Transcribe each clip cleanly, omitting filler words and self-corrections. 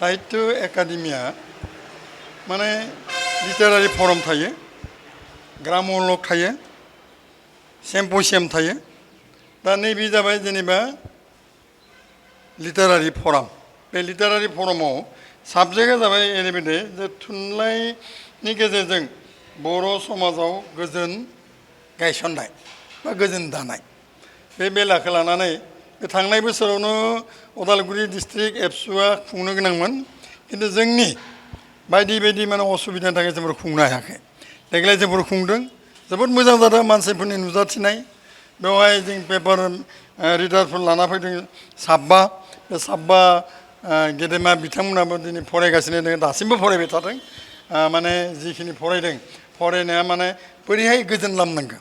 साहित्य academia माने लिटारारि form थायो, ग्रामोलग थायो, सेम्प'सियाम थायो। दा नैबे जाबाय जेनेबा लिटारारि फरम। बे लिटारारि फरमाव साबजेक्टआ जाबाय ओरैबायदि जे थुनलाइनि गेजेरजों बर' समाजाव गोजोन गायसननाय बा गोजोन दानाय बे बेलाखौ लानानै थांनाय बोसोरावनो उदालगुरि डिस्ट्रिक्ट एबसुआ खुंनो गोनांमोन, खिन्थु जोंनि बायदि बायदि माने असुबिदानि थाखाय जोंफोर खुंनो हायाखै। देग्लाय जोंफोर खुंदों, जोबोद मोजां जादों। मानसिफोरनि नुजाथिनाय बेवहाय जों पेपार रिडारफोर लाना फैदों साबा। बे साबा गेदेमा बिथांमोनाबो दिनै फरायगासिनो दङ, दासिमबो फरायबाय थादों। माने जिखिनि फरायदों, फरायनाया माने बोरैहाय गोजोन लाबोनांगौ,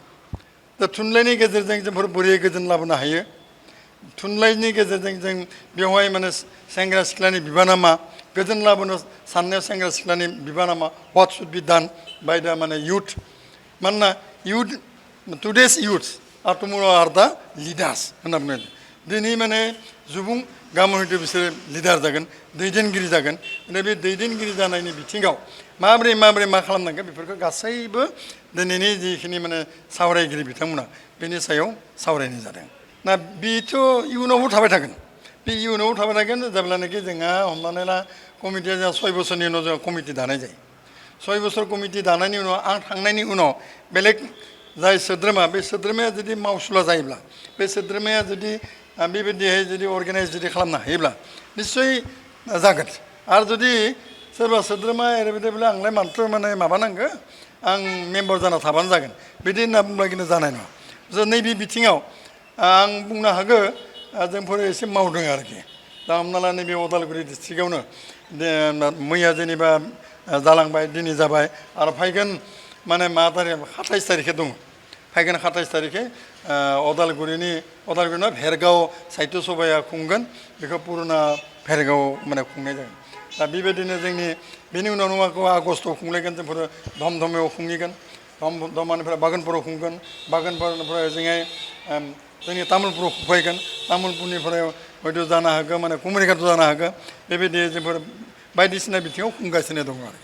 दा थुनलाइनि गेजेरजों जोंफोर बोरै गोजोन लाबोनो हायो, थुनलाइनि गेजेरजों जों बेवहाय माने सेंग्रा सिख्लानि बिबाना मा, गोजोन लाबोनो साननायाव सेंग्रा सिख्लानि बिबाना मा, what should be don by the माने युथ। मानोना युथ, टुडेस युथ आर टुमर' आर दा लिडार्स होनना बुङो। दिनै माने सुबुं, गाबोन हयथ' बिसोरो लिडार जागोन, दैदेनगिरि जागोन। बे दैदेनगिरि जानायनि बिथिङाव माबोरै मा खालामनांगोन बेफोरखौ गासैबो दिनैनि जिखिनि माने सावरायगिरि बिथांमोना बेनि सायाव सावरायनाय जादों। ना बेथ' इयुनावबो थाबाय थागोन, बे इयुनावबो थाबाय थागोन जेब्लानाखि जोंहा हमनानै ला कमिटिया जोंहा 6 बोसोरनि उनाव जोंहा कमिटि दानाय जायो। 6 बोसोर कमिटि दानायनि उनाव आं थांनायनि उनाव बेलेग जाय सोद्रोमा, बे सोद्रोमाया जुदि मावसुला जायोब्ला, बे सोद्रोमाया जुदि बेबायदिहाय जुदि अर्गानाइज जुदि खालामनो हायोब्ला निस्सय जागोन। आरो जुदि सोरबा सोद्रोमा ओरैबायदिब्ला आंलाय माथ्र' माने माबानांगौ, आं मेम्बार जाना थाबानो जागोन, बिदि होनना बुंब्ला खिन्थु जानाय नङा। स' नैबे बिथिङाव आं बुंनो हागौ जोंफोर एसे मावदों आरोखि। दा हमना ला नैबे उदालगुरि डिस्ट्रिक्टआवनो मैया जेनेबा जालांबाय, दिनै जाबाय, आरो फैगोन माने मा थारिख 27 तारिखै दङ। फैगोन 27 तारिखै उदालगुरिनि भेरगाव साहित्य सभाया खुंगोन, बेखौ पुरुना भेरगाव माने खुंनाय जागोन। दा बेबायदिनो जोंनि बेनि उनाव आगस्टआव खुंलायगोन, जोंफोर धमधमायाव खुंहैगोन, धमानिफ्राय बागानपुराव खुंगोन, बागानपुरनिफ्राय जोंनि तामुलपुराव खुंफैगोन, तामुलपुरनिफ्राय हयथ' जानो हागौ माने कुमारिघाटआव जानो हागौ। बेबायदि जोंफोर बायदिसिना बिथिङाव खुंगासिनो दङ आरो।